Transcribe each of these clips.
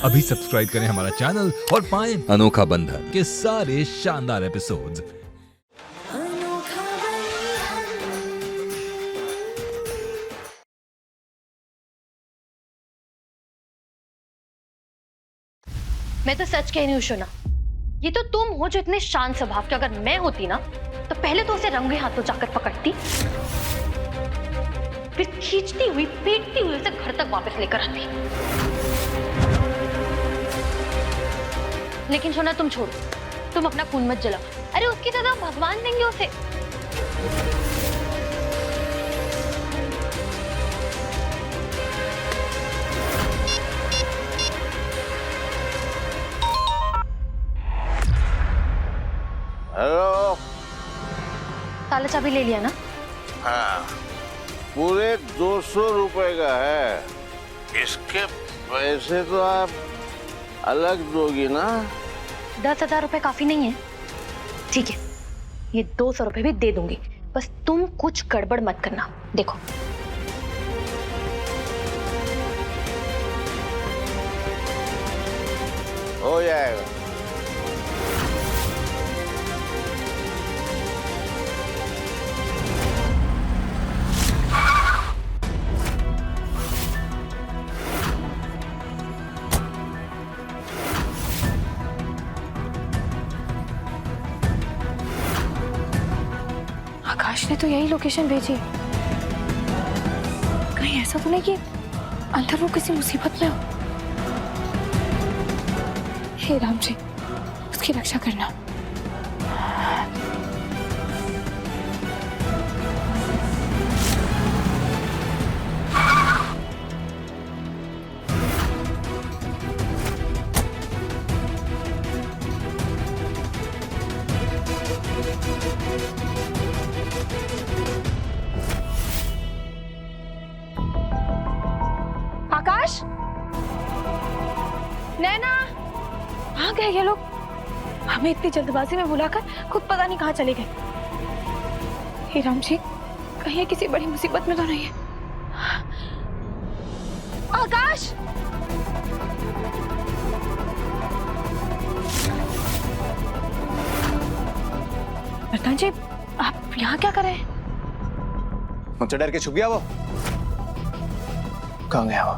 अभी सब्सक्राइब करें हमारा चैनल और पाएं अनोखा बंधन के सारे शानदार एपिसोड्स। मैं तो सच कह रही हूँ शोना, ये तो तुम हो जो इतने शांत स्वभाव के। अगर मैं होती ना तो पहले तो उसे रंगे हाथों जाकर पकड़ती, फिर खींचती हुई पीटती हुई उसे घर तक वापस लेकर आती। लेकिन शोना तुम छोड़ो, तुम अपना खून मत जलाओ। अरे उसकी सजा भगवान देंगे उसे। हेलो। ताला चाबी ले लिया ना? हाँ, पूरे 200 रुपए का है। इसके पैसे तो आप अलग दोगी ना? 10,000 रुपए काफी नहीं है? ठीक है, ये 200 रुपए भी दे दूंगी, बस तुम कुछ गड़बड़ मत करना। देखो हो जाएगा। आकाश ने तो यही लोकेशन भेजी है। कहीं ऐसा तो नहीं कि अंदर वो किसी मुसीबत में हो। हे राम जी, उसकी रक्षा करना। आकाश, नैना, कहाँ गए ये लोग? हमें इतनी जल्दबाजी में बुलाकर खुद पता नहीं कहाँ चले गए। हे राम जी, कहीं ये किसी बड़ी मुसीबत में तो नहीं है? आकाश! रतन जी, आप यहाँ क्या कर रहे हैं? मुझसे डर के छुप गया वो? कहाँ गया वो?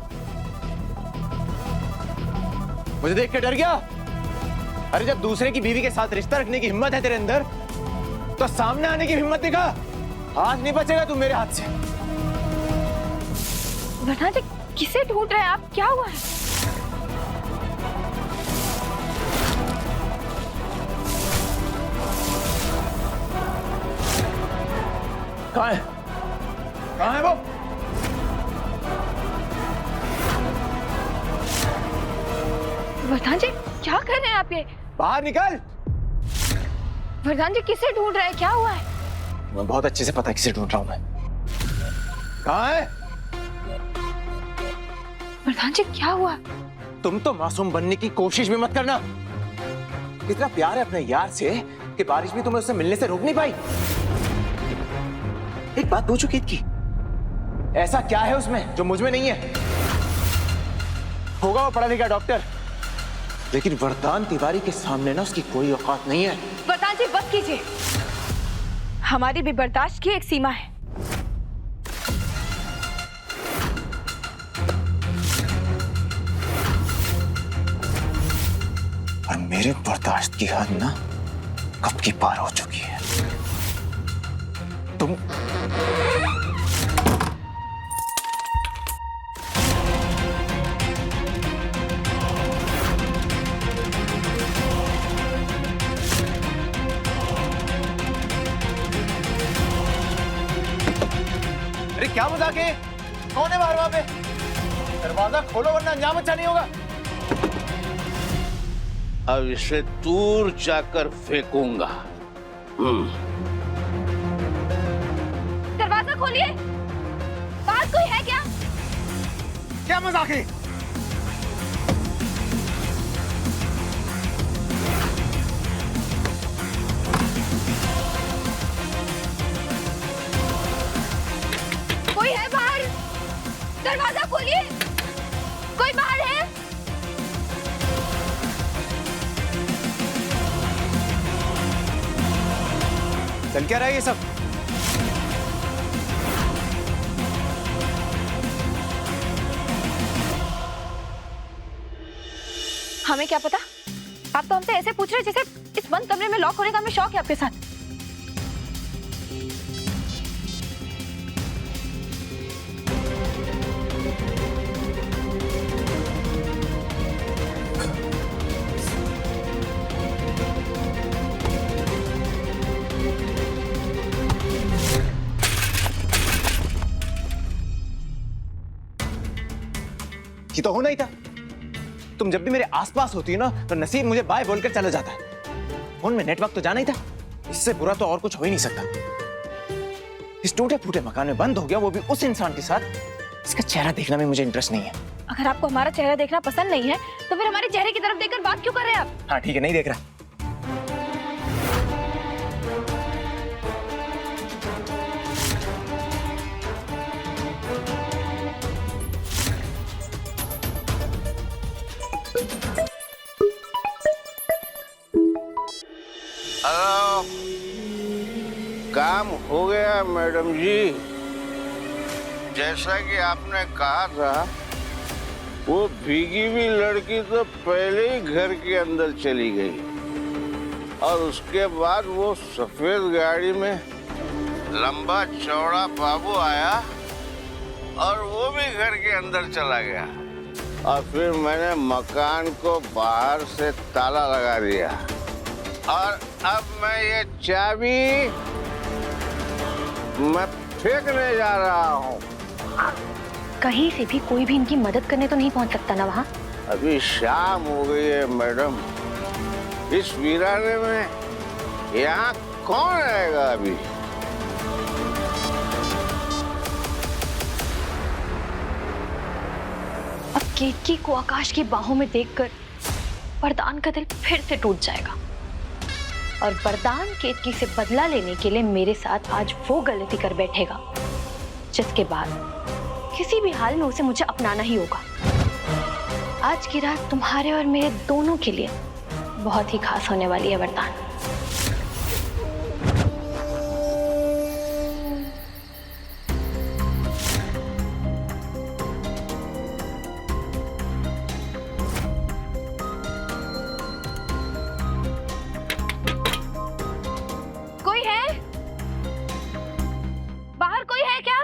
मुझे देख के डर गया? अरे जब दूसरे की बीवी के साथ रिश्ता रखने की हिम्मत है तेरे अंदर, तो सामने आने की हिम्मत दिखा। आज नहीं बचेगा तू मेरे हाथ से। रतन जी, किसे ढूंढ रहे हैं आप? क्या हुआ है? कहाँ है? कहाँ है वो? वरदान जी, क्या कर रहे हैं आप ये? बाहर निकल। वरदान जी, किसे ढूंढ रहे हैं? क्या हुआ है? मैं बहुत अच्छे से पता है किसे ढूंढ रहा हूं मैं। कहाँ है? वरदान जी, क्या हुआ? तुम तो मासूम बनने की कोशिश भी मत करना। इतना प्यार है अपने यार से कि बारिश भी तुम्हें उससे मिलने से रोक नहीं पाई। एक बात पूछो कीत की, ऐसा क्या है उसमें जो मुझ में नहीं है? होगा वो पढ़ा लिखा डॉक्टर, लेकिन वरदान तिवारी के सामने ना उसकी कोई औकात नहीं है। वरदान जी, बस कीजिए। हमारी भी बर्दाश्त की एक सीमा है। और मेरे बर्दाश्त की हद ना कब की पार हो चुकी है। तुम अरे क्या मजाक है? कौन है बाहर वहां पे? दरवाजा खोलो वरना अंजाम अच्छा नहीं होगा। अब इसे दूर जाकर फेंकूंगा। दरवाजा खोलिए। बाहर कोई है क्या? क्या मजाक है? कोई है बाहर? दरवाजा खोलिए। कोई बाहर है? चल क्या रहा है ये सब? हमें क्या पता? आप तो हमसे ऐसे पूछ रहे जैसे इस बंद कमरे में लॉक होने का हमें शौक है आपके साथ। ये तो होना ही था। तुम जब भी मेरे आसपास होती है ना तो नसीब मुझे बाय बोलकर चला जाता है। फोन में नेटवर्क तो जाना ही था। इससे बुरा तो और कुछ हो ही नहीं सकता। इस टूटे फूटे मकान में बंद हो गया, वो भी उस इंसान के साथ। इसका चेहरा देखना में मुझे इंटरेस्ट नहीं है। अगर आपको हमारा चेहरा देखना पसंद नहीं है तो फिर हमारे चेहरे की तरफ देखकर बात क्यों कर रहे हैं आप? हाँ ठीक है, नहीं देख रहा। हेलो, काम हो गया मैडम जी। जैसा कि आपने कहा था, वो भीगी हुई लड़की तो पहले ही घर के अंदर चली गई और उसके बाद वो सफेद गाड़ी में लंबा चौड़ा बाबू आया और वो भी घर के अंदर चला गया और फिर मैंने मकान को बाहर से ताला लगा दिया और अब मैं ये चाबी मैं फेंकने जा रहा हूँ। कहीं से भी कोई भी इनकी मदद करने तो नहीं पहुंच सकता ना वहाँ? अभी शाम हो गई है मैडम। इस वीराने में यहाँ कौन रहेगा अभी? अब केतकी को आकाश की बाहों में देखकर वरदान का दिल फिर से टूट जाएगा और वरदान केतकी से बदला लेने के लिए मेरे साथ आज वो गलती कर बैठेगा जिसके बाद किसी भी हाल में उसे मुझे अपनाना ही होगा। आज की रात तुम्हारे और मेरे दोनों के लिए बहुत ही खास होने वाली है वरदान। कोई है? बाहर कोई है क्या?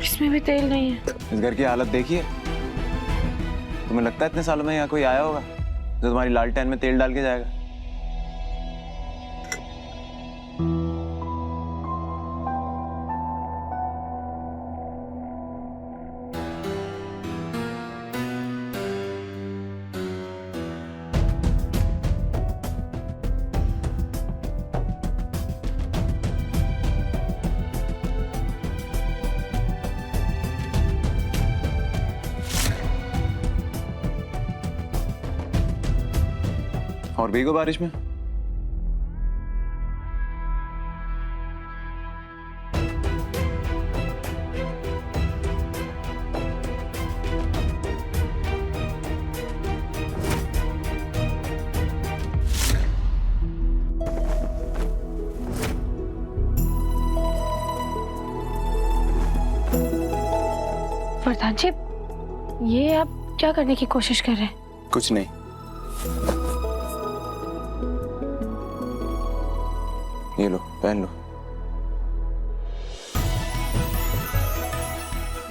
इसमें भी तेल नहीं है। इस घर की हालत देखिए। तुम्हें लगता है इतने सालों में यहाँ कोई आया होगा जो तुम्हारी लालटेन में तेल डाल के जाएगा? और भीगो बारिश में। वरदान जी, ये आप क्या करने की कोशिश कर रहे हैं? कुछ नहीं। ये लो, पहन लो।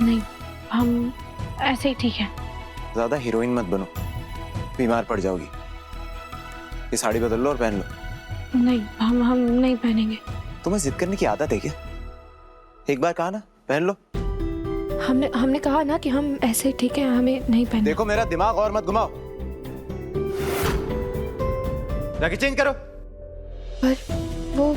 नहीं, हम ऐसे ही ठीक है। ज्यादा हीरोइन मत बनो, बीमार पड़ जाओगी। ये साड़ी बदल लो और पहन लो। नहीं, हम नहीं पहनेंगे। तुम्हें जिद करने की आदत है क्या? एक बार कहा ना, पहन लो। हमने कहा ना कि हम ऐसे ठीक है, हमें नहीं पहनना। देखो मेरा दिमाग और मत घुमाओ, जाके चेंज करो। पर वो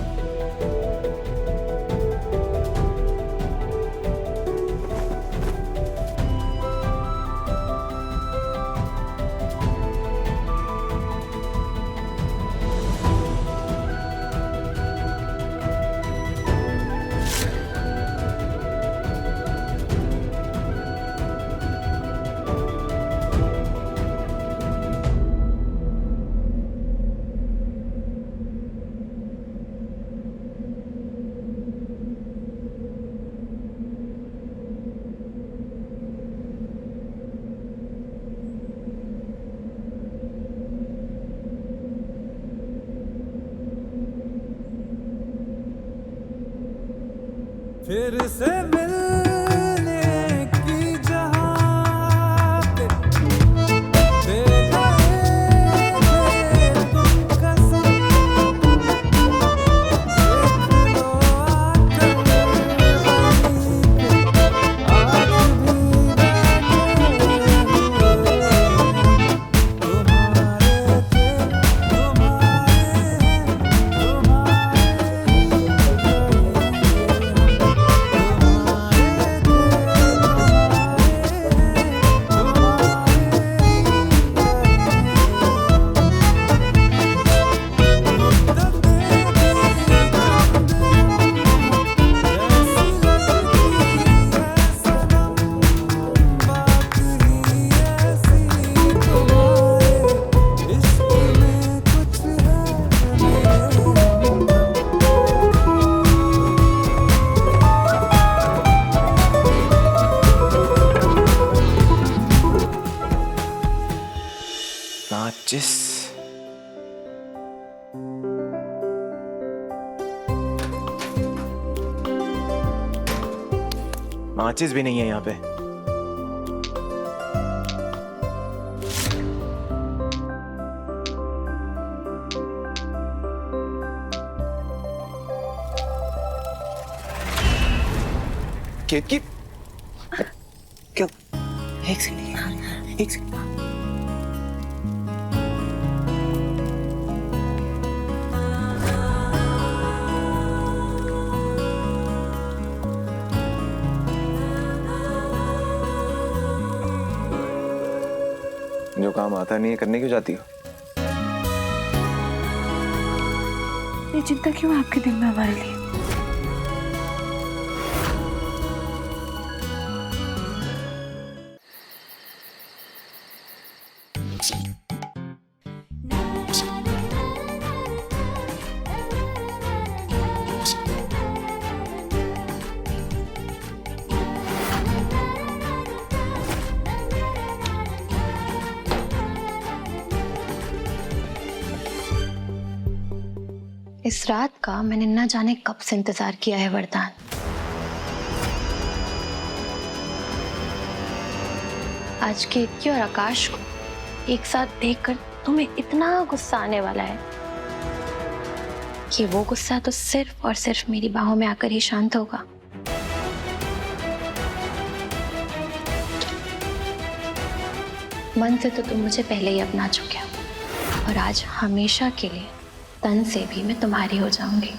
फिर से मिलने की जहाँ पे दे गए थे तुम कसम, देख लो आकर वहीं पे आज भी बैठे हुए, तुम्हारे थे तुम्हारे हैं माचिस। माचिस भी नहीं है यहाँ पे। केतकी, क्यों? एक सेकंड, एक सेकंड। जो काम आता नहीं है करने क्यों जाती हो? ये चिंता क्यों है आपके दिल में हमारे लिए? इस रात का मैंने न जाने कब से इंतजार किया है वरदान। आज केतकी और आकाश को एक साथ देखकर तुम्हें इतना गुस्सा आने वाला है कि वो गुस्सा तो सिर्फ और सिर्फ मेरी बाहों में आकर ही शांत होगा। मन से तो तुम मुझे पहले ही अपना चुके हो और आज हमेशा के लिए तन से भी मैं तुम्हारी हो जाऊंगी।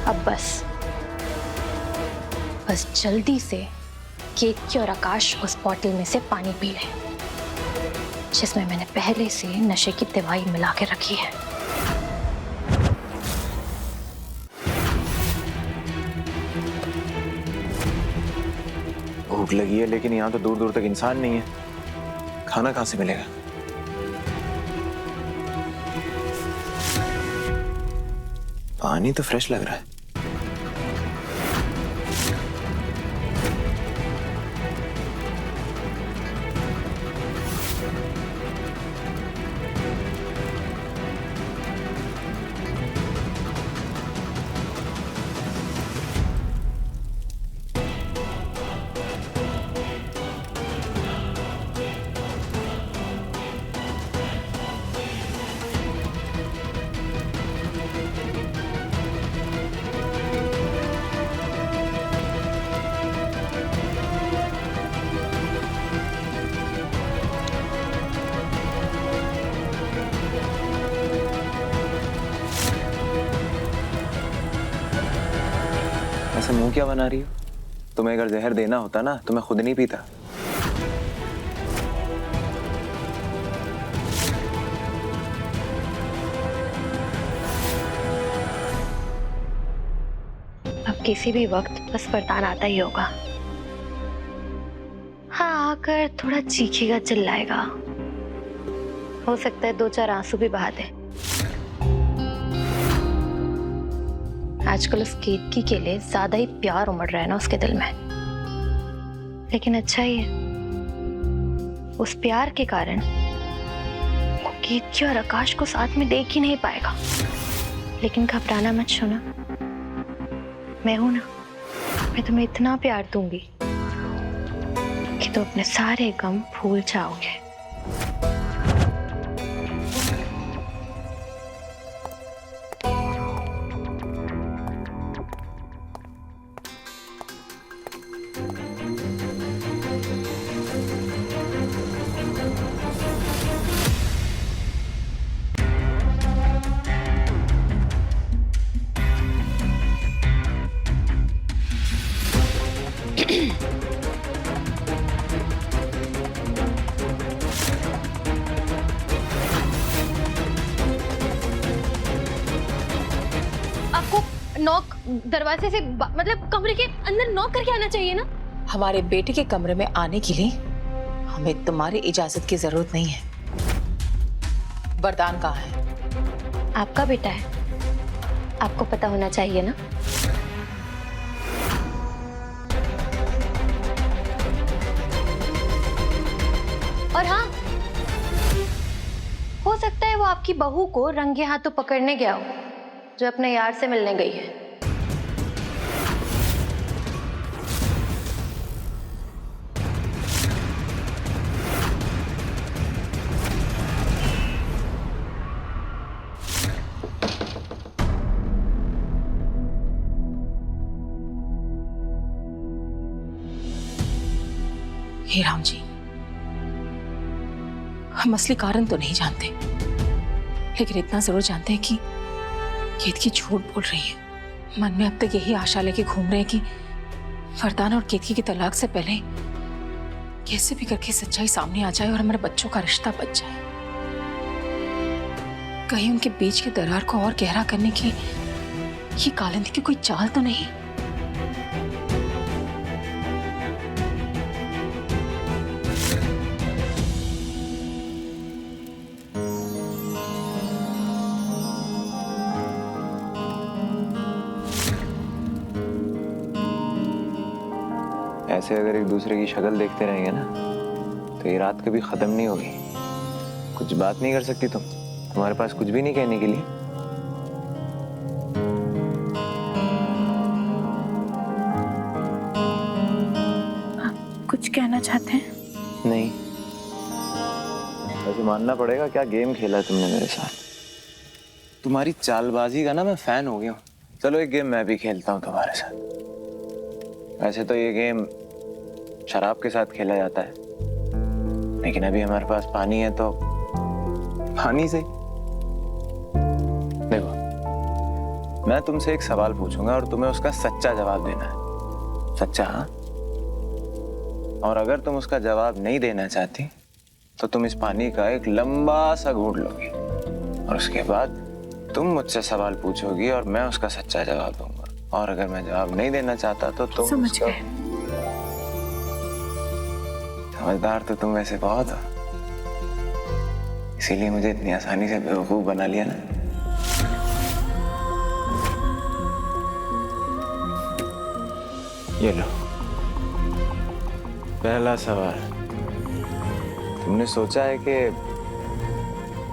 अब बस जल्दी से केतकी और आकाश उस बॉटल में से पानी पी लें जिसमें मैंने पहले से नशे की दवाई मिला के रखी है। भूख लगी है लेकिन यहाँ तो दूर दूर तक इंसान नहीं है, खाना कहाँ से मिलेगा? पानी तो फ्रेश लग रहा है। ऐसा मुंह क्या बना रही हो? तुम्हें अगर जहर देना होता ना तो मैं खुद नहीं पीता। अब किसी भी वक्त बस वरदान आता ही होगा। हाँ, आकर थोड़ा चीखेगा, चिल्लाएगा, हो सकता है 2-4 आंसू भी बहा दे। आजकल उस केतकी के लिए ज्यादा ही प्यार उमड़ रहा है ना उसके दिल में। लेकिन अच्छा ही है, उस प्यार के कारण वो केतकी और आकाश को साथ में देख ही नहीं पाएगा। लेकिन घबराना मत सोना, मैं हूं ना, मैं तुम्हें इतना प्यार दूंगी कि तुम अपने सारे गम भूल जाओगे। आपको नॉक दरवाजे से मतलब कमरे के अंदर नॉक करके आना चाहिए ना। हमारे बेटे के कमरे में आने के लिए हमें तुम्हारी इजाजत की जरूरत नहीं है। वरदान कहाँ है? आपका बेटा है, आपको पता होना चाहिए ना। और हाँ, हो सकता है वो आपकी बहू को रंगे हाथों पकड़ने गया हो, जो अपने यार से मिलने गई है। हे राम जी, हम असली कारण तो नहीं जानते, लेकिन इतना जरूर जानते हैं कि केतकी झूठ बोल रही है। मन में अब तक यही आशा लेके घूम रहे हैं कि वरदान और केतकी की तलाक से पहले कैसे भी करके सच्चाई सामने आ जाए और हमारे बच्चों का रिश्ता बच जाए। कहीं उनके बीच के दरार को और गहरा करने की ये कालिंदी की कोई चाल तो नहीं? ऐसे अगर एक दूसरे की शक्ल देखते रहेंगे ना तो ये रात कभी खत्म नहीं होगी। कुछ बात नहीं कर सकती तुम? तुम्हारे पास कुछ भी नहीं कहने के लिए? आप कुछ कहना चाहते हैं? नहीं, वैसे मानना पड़ेगा क्या गेम खेला तुमने मेरे साथ। तुम्हारी चालबाजी का ना मैं फैन हो गया हूँ। चलो एक गेम मैं भी खेलता हूँ तुम्हारे साथ। वैसे तो ये गेम शराब के साथ खेला जाता है, लेकिन अभी हमारे पास पानी है तो पानी से। देखो, मैं तुमसे एक सवाल पूछूंगा और तुम्हें उसका सच्चा जवाब देना है। सच्चा, हाँ? और अगर तुम उसका जवाब नहीं देना चाहती तो तुम इस पानी का एक लंबा सा घूंट लोगी और उसके बाद तुम मुझसे सवाल पूछोगी और मैं उसका सच्चा जवाब दूंगा। और अगर मैं जवाब नहीं देना चाहता तो तुम समझ गए। समझदार तो तुम वैसे बहुत हो, इसीलिए मुझे इतनी आसानी से बेवकूफ बना लिया ना। ये लो, पहला सवाल। तुमने सोचा है कि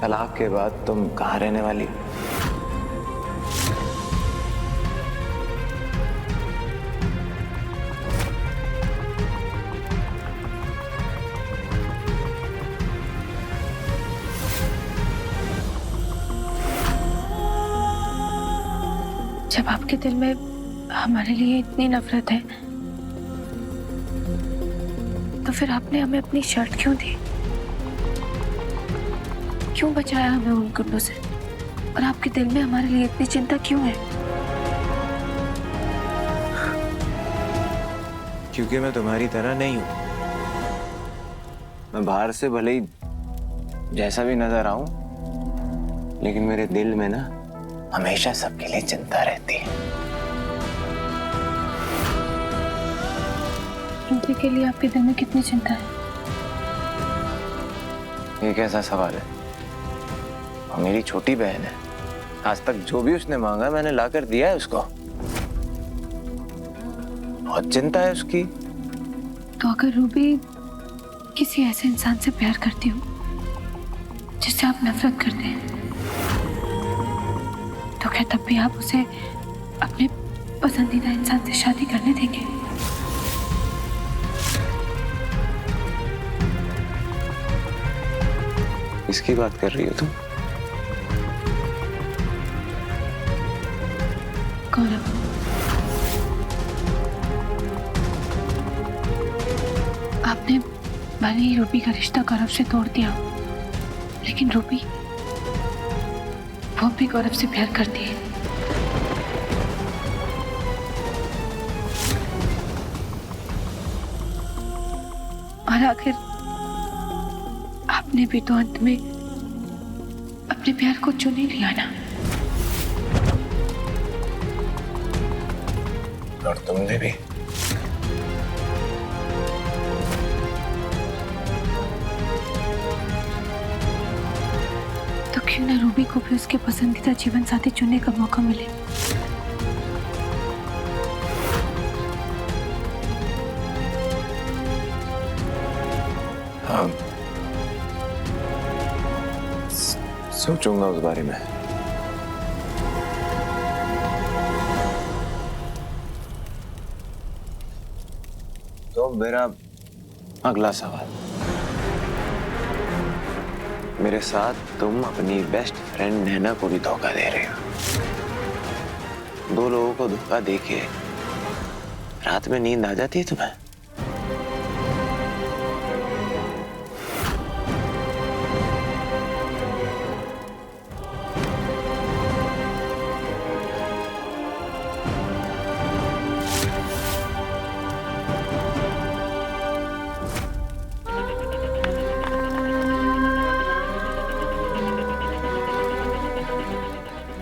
तलाक के बाद तुम कहाँ रहने वाली हो? जब आपके दिल में हमारे लिए इतनी नफरत है तो फिर आपने हमें अपनी शर्ट क्यों दी? क्यों बचाया हमें उन गुंडों से? और आपके दिल में हमारे लिए इतनी चिंता क्यों है? क्योंकि मैं तुम्हारी तरह नहीं हूं। मैं बाहर से भले ही जैसा भी नजर आऊं, लेकिन मेरे दिल में ना हमेशा सबके लिए चिंता रहती है। रूबी के लिए आपके दिल में कितनी चिंता है? ये कैसा सवाल है? वो मेरी छोटी बहन है। आज तक जो भी उसने मांगा मैंने लाकर दिया है उसको। बहुत चिंता है उसकी। तो अगर रूबी किसी ऐसे इंसान से प्यार करती हो जिससे आप नफरत करते हैं, तो क्या तब भी आप उसे अपने पसंदीदा इंसान से शादी करने देंगे? किसकी बात कर रही हो तुम? गौरव, आपने भले ही रूबी का रिश्ता गौरव से तोड़ दिया, लेकिन रूबी वो भी गौरव से प्यार करती है। और आखिर आपने भी तो अंत में अपने प्यार को चुन ही लिया ना। और तुमने भी। तो क्यों ना रूबी को भी उसके पसंदीदा जीवन साथी चुनने का मौका मिले? हाँ, सोचूंगा उस बारे में। तो मेरा अगला सवाल, मेरे साथ तुम अपनी बेस्ट फ्रेंड नैना को भी धोखा दे रहे हो। दो लोगों को धोखा देके रात में नींद आ जाती है तुम्हें?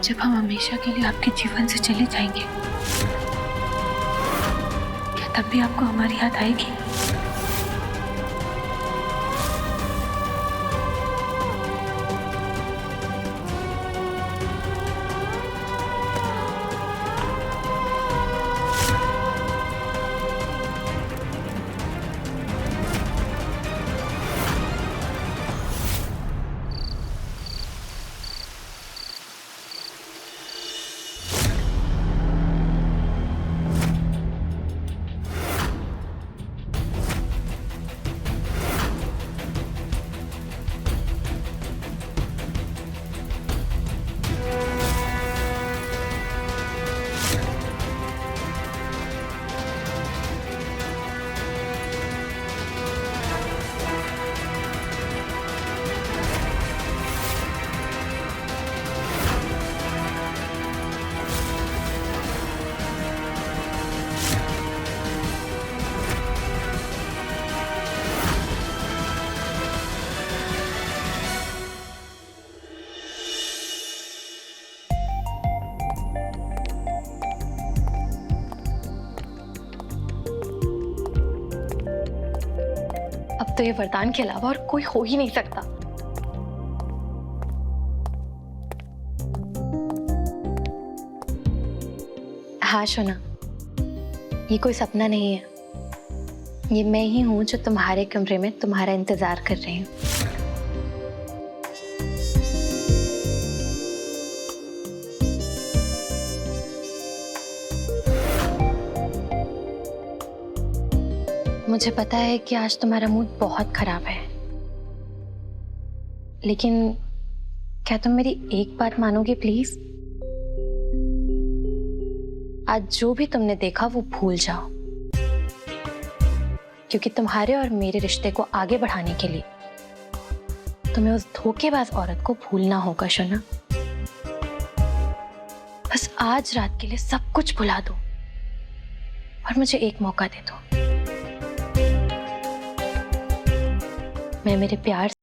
जब हम हमेशा के लिए आपके जीवन से चले जाएंगे, क्या तब भी आपको हमारी याद आएगी? अब तो ये वरदान के अलावा और कोई हो ही नहीं सकता। हाँ शोना, ये कोई सपना नहीं है। ये मैं ही हूं जो तुम्हारे कमरे में तुम्हारा इंतजार कर रही हूँ। मुझे पता है कि आज तुम्हारा मूड बहुत खराब है, लेकिन क्या तुम मेरी एक बात मानोगे प्लीज? आज जो भी तुमने देखा वो भूल जाओ, क्योंकि तुम्हारे और मेरे रिश्ते को आगे बढ़ाने के लिए तुम्हें उस धोखेबाज औरत को भूलना होगा शोना। बस आज रात के लिए सब कुछ भुला दो और मुझे एक मौका दे दो। मैं मेरे प्यार से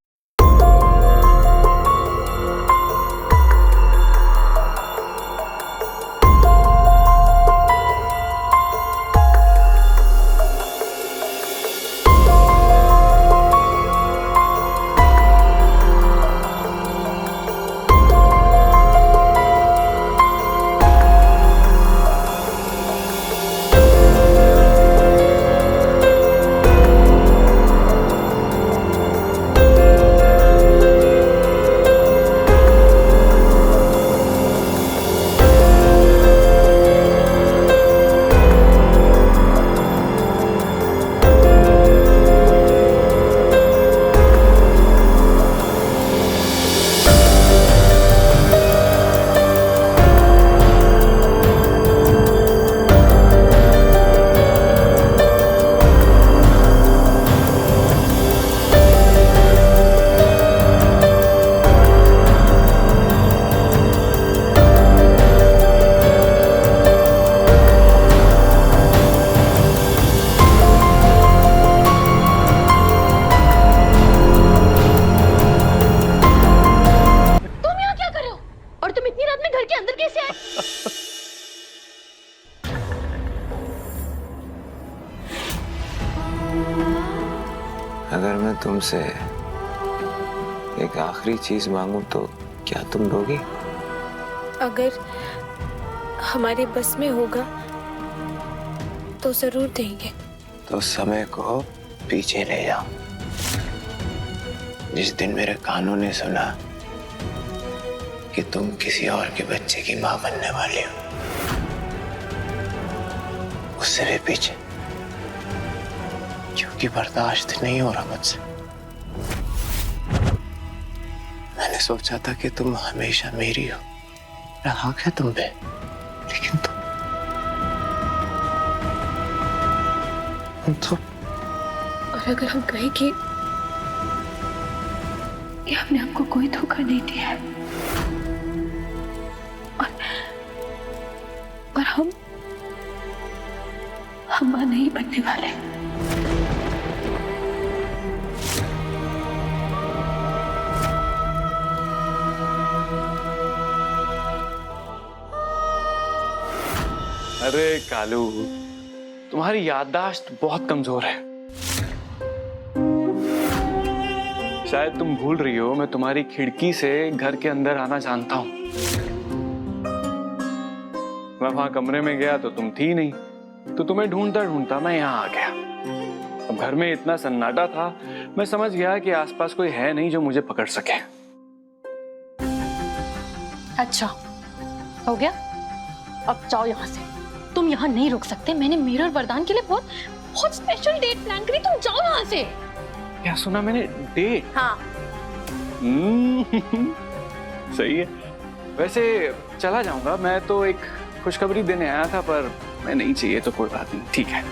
अगर मैं तुमसे एक आखिरी चीज मांगू तो क्या तुम दोगी? अगर हमारे बस में होगा तो जरूर देंगे। तो समय को पीछे ले जाओ। जिस दिन मेरे कानों ने सुना कि तुम किसी और के बच्चे की मां बनने वाली हो, उससे भी पीछे, क्योंकि बर्दाश्त नहीं हो रहा मुझसे। मैंने सोचा था कि तुम हमेशा मेरी हो, मेरा हक है तुम पे, लेकिन तुम तो। और अगर हम कहें कि हमने आपको कोई धोखा नहीं दिया है और हम मां नहीं बनने वाले। अरे कालू, तुम्हारी याददाश्त बहुत कमजोर है। शायद तुम भूल रही हो, मैं तुम्हारी खिड़की से घर के अंदर आना जानता हूं। मैं वहां कमरे में गया तो तुम थी नहीं, तो तुम्हें ढूंढता ढूंढता मैं यहाँ आ गया। अब घर में इतना सन्नाटा था, मैं समझ गया कि आसपास कोई है नहीं जो मुझे पकड़ सके। अच्छा, हो गया? अब जाओ यहाँ से। तुम यहाँ नहीं रुक सकते। मैंने मेरे और वरदान के लिए बहुत स्पेशल डेट प्लान करी। तुम जाओ यहाँ से। क्या सुना मैंने? डेट? हाँ। सही है। वैसे चला जाऊंगा, मैं तो एक खुशखबरी देने आया था, पर मैं नहीं चाहिए तो कोई बात नहीं, ठीक है।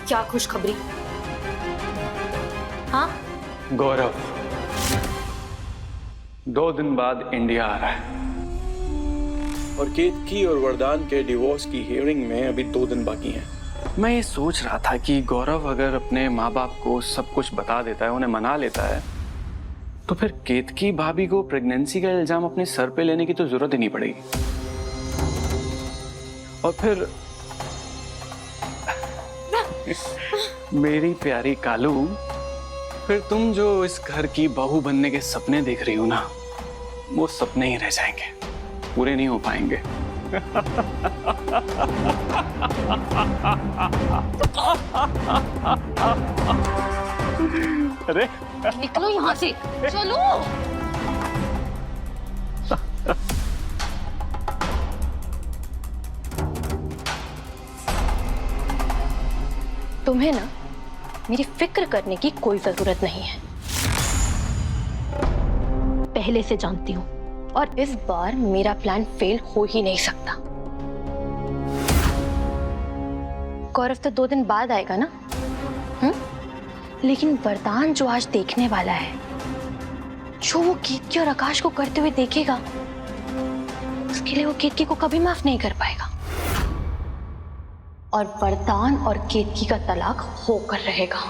क्या खुशखबरी? हाँ? गौरव 2 दिन बाद इंडिया आ रहा है और केतकी और वरदान के डिवोर्स की हियरिंग में अभी 2 दिन बाकी हैं। मैं ये सोच रहा था कि गौरव अगर अपने माँ बाप को सब कुछ बता देता है, उन्हें मना लेता है, तो फिर केतकी भाभी को प्रेगनेंसी का इल्जाम अपने सर पे लेने की तो जरूरत ही नहीं पड़ेगी। और फिर मेरी प्यारी कालू, फिर तुम जो इस घर की बहू बनने के सपने देख रही हो ना, वो सपने ही रह जाएंगे, पूरे नहीं हो पाएंगे। अरे निकलो यहाँ से, चलो। तुम्हें ना मेरी फिक्र करने की कोई जरूरत नहीं है, पहले से जानती हूँ, और इस बार मेरा प्लान फेल हो ही नहीं सकता। गौरव तो 2 दिन बाद आएगा ना, लेकिन वरदान जो आज देखने वाला है, जो वो केतकी और आकाश को करते हुए देखेगा, उसके लिए वो केतकी को कभी माफ नहीं कर पाएगा, और वरदान और केतकी का तलाक होकर रहेगा।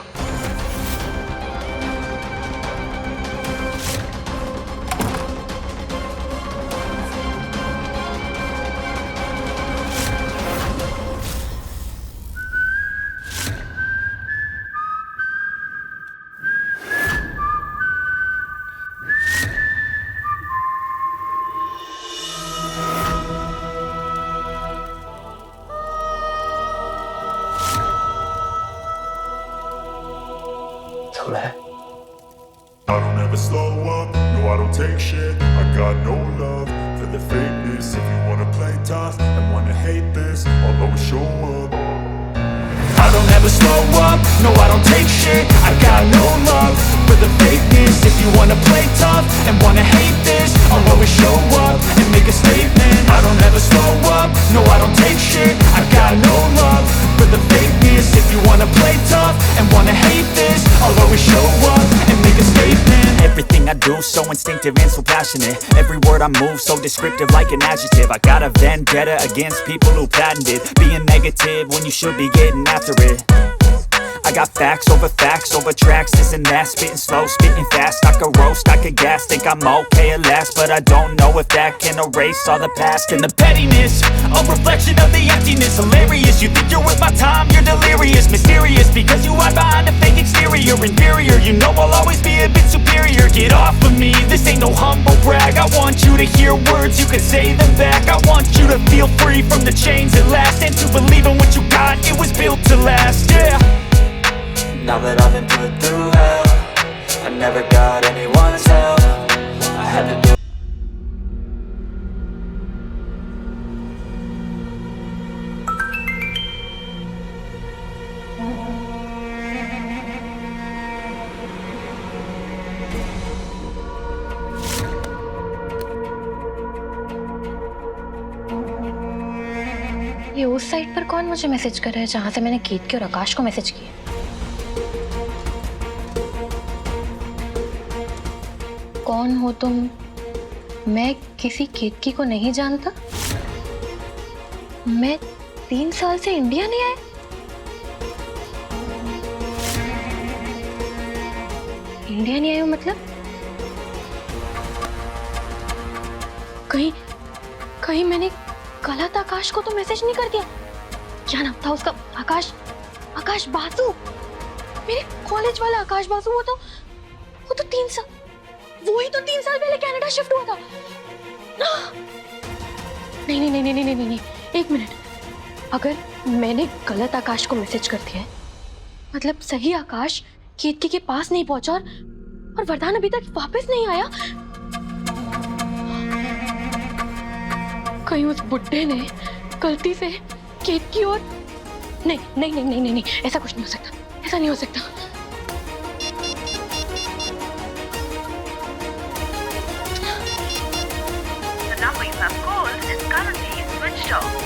never slow up, no I don't take shit. I got no love for the fakeness. If you wanna play tough and wanna hate this, I'll always show up. I don't ever slow up, no I don't take shit. I got no love for the fakeness. If you wanna play tough and wanna hate this, I'll always show up and make a statement. I don't ever slow up, no I don't take shit. I got no love for the fakeness. If you wanna play tough and wanna hate this, I'll always show up and make a statement. Everything I do so instinctive and so passionate. Every word I move so descriptive like an adjective. I got a vendetta against people who patented being negative when you should be getting after it. I got facts over tracks, this and that. Spitting slow, spitting fast. I could roast, I could gas. Think I'm okay at last, but I don't know if that can erase all the past. And the pettiness, a reflection of the emptiness. Hilarious, you think you're worth my time, you're delirious. Mysterious, because you hide behind a fake exterior. Inferior, you know I'll always be a bit superior. Get off of me, this ain't no humble brag. I want you to hear words, you can say them back. I want you to feel free from the chains at last, and to believe in what you got, it was built to last, yeah. Now that I've been put through hell, I never got anyone's help. I had to do. ये उस site पर कौन मुझे message कर रहा है जहां से मैंने केतकी और आकाश को मैसेज किया? कौन हो तुम? मैं किसी केतकी को नहीं जानता। मैं 3 साल से इंडिया नहीं आया। इंडिया नहीं आया हूं मतलब? कहीं मैंने गलत आकाश को तो मैसेज नहीं कर दिया? क्या नाम था उसका? आकाश बासु। मेरे कॉलेज वाला आकाश बासु। वो तो 3 साल, वही तो 3 साल पहले कनाडा शिफ्ट हुआ था। नहीं, एक मिनट। अगर मैंने गलत आकाश को मैसेज कर दिया है, मतलब सही आकाश केतकी के पास नहीं पहुंचा और वरदान अभी तक वापस नहीं आया। कहीं उस बुड्ढे ने गलती से केतकी और नहीं, ऐसा कुछ नहीं हो सकता, ऐसा नहीं हो सकता। The number you have called is currently switched off.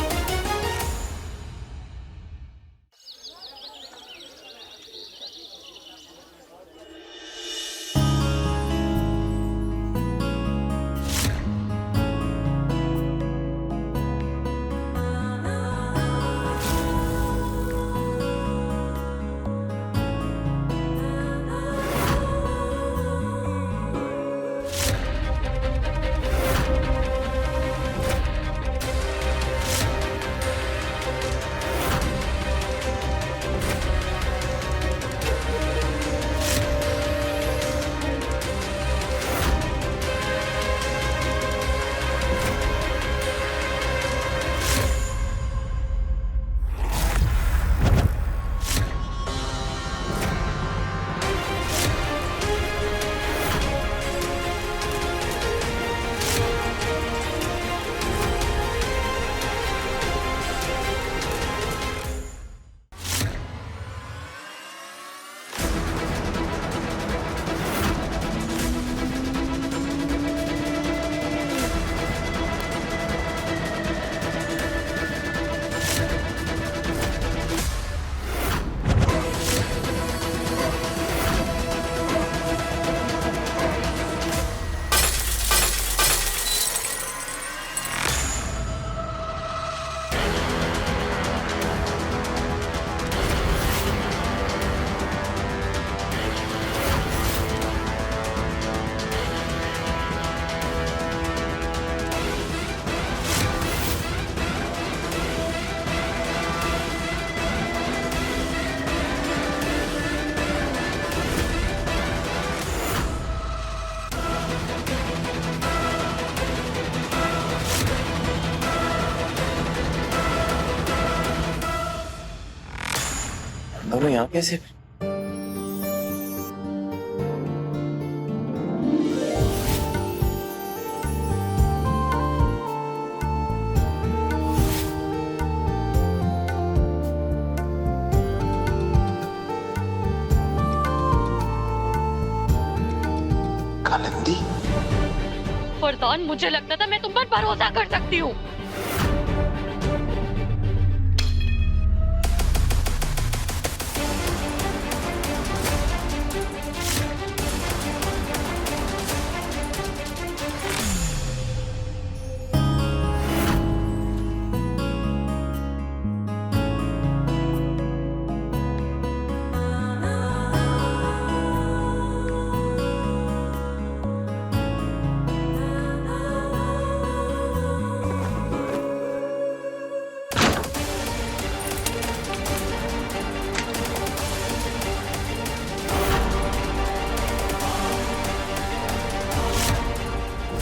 दोनों यहाँ कैसे? कालिंदी? वरदान, मुझे लगता था मैं तुम पर भरोसा कर सकती हूँ।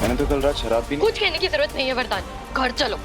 मैंने तो कल रात शराब भी कुछ कहने की जरूरत नहीं है वरदान, घर चलो।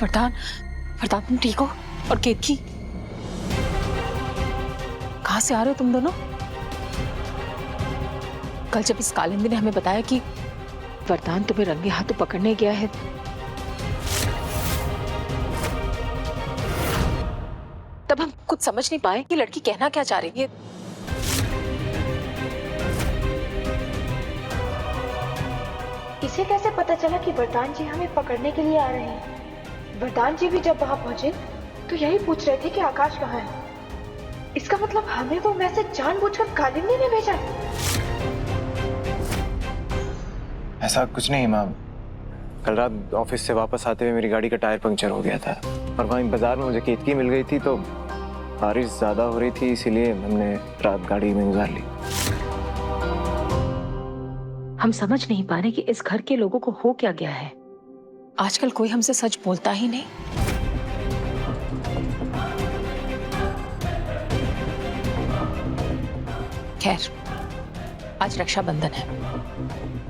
वरदान, वरदान तुम ठीक हो? और केतकी, कहाँ से आ रहे हो तुम दोनों? कल जब इस कालिंदी ने हमें बताया कि वरदान तुम्हें रंगे हाथों पकड़ने गया है, तब हम कुछ समझ नहीं पाए कि लड़की कहना क्या चाह रही है। इसे कैसे पता चला कि वरदान जी हमें पकड़ने के लिए आ रहे हैं? वरदान जी भी जब वहां पहुंचे तो यही पूछ रहे थे कि आकाश कहाँ है। इसका मतलब हमें वो मैसेज जानबूझकर कालिंदी ने भेजा। ऐसा कुछ नहीं माँ, कल रात ऑफिस से वापस आते हुए मेरी गाड़ी का टायर पंक्चर हो गया था और वहीं बाजार में मुझे केतकी मिल गई थी, तो बारिश ज्यादा हो रही थी इसीलिए हमने रात गाड़ी में गुजार ली। हम समझ नहीं पा रहे कि इस घर के लोगों को हो क्या गया है। आजकल कोई हमसे सच बोलता ही नहीं। खैर, आज रक्षाबंधन है,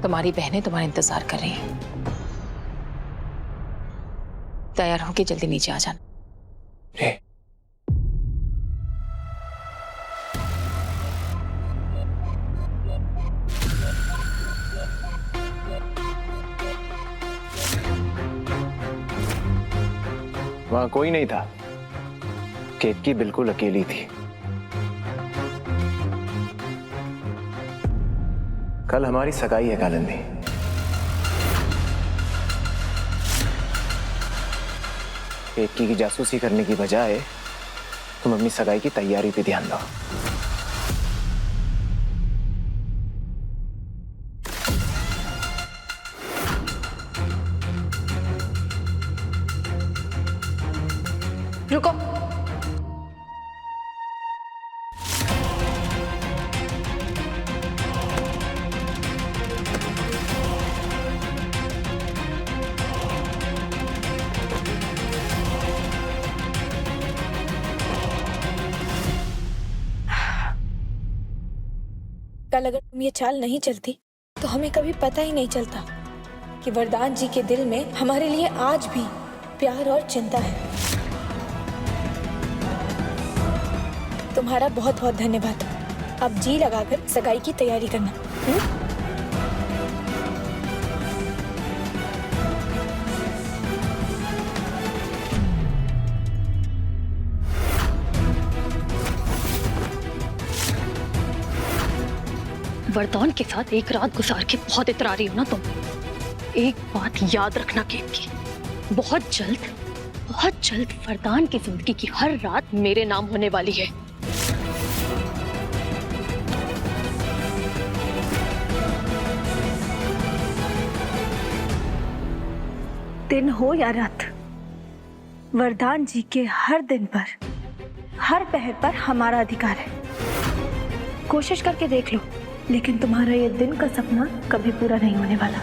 तुम्हारी बहनें तुम्हारा इंतजार कर रही हैं। तैयार होके जल्दी नीचे आ जाना। वहां कोई नहीं था, केतकी बिल्कुल अकेली थी। कल हमारी सगाई है कालिंदी। केतकी की जासूसी करने की बजाय तुम अपनी सगाई की तैयारी पे ध्यान दो। रुको, कल अगर तुम ये चाल नहीं चलती तो हमें कभी पता ही नहीं चलता कि वरदान जी के दिल में हमारे लिए आज भी प्यार और चिंता है। तुम्हारा बहुत बहुत धन्यवाद। अब जी लगाकर सगाई की तैयारी करना। वरदान के साथ एक रात गुजार के बहुत इतरारी हो ना तुम। एक बात याद रखना केतकी, बहुत जल्द वरदान की जिंदगी की हर रात मेरे नाम होने वाली है। दिन हो या रात, वरदान जी के हर दिन पर, हर पहर पर हमारा अधिकार है। कोशिश करके देख लो, लेकिन तुम्हारा ये दिन का सपना कभी पूरा नहीं होने वाला।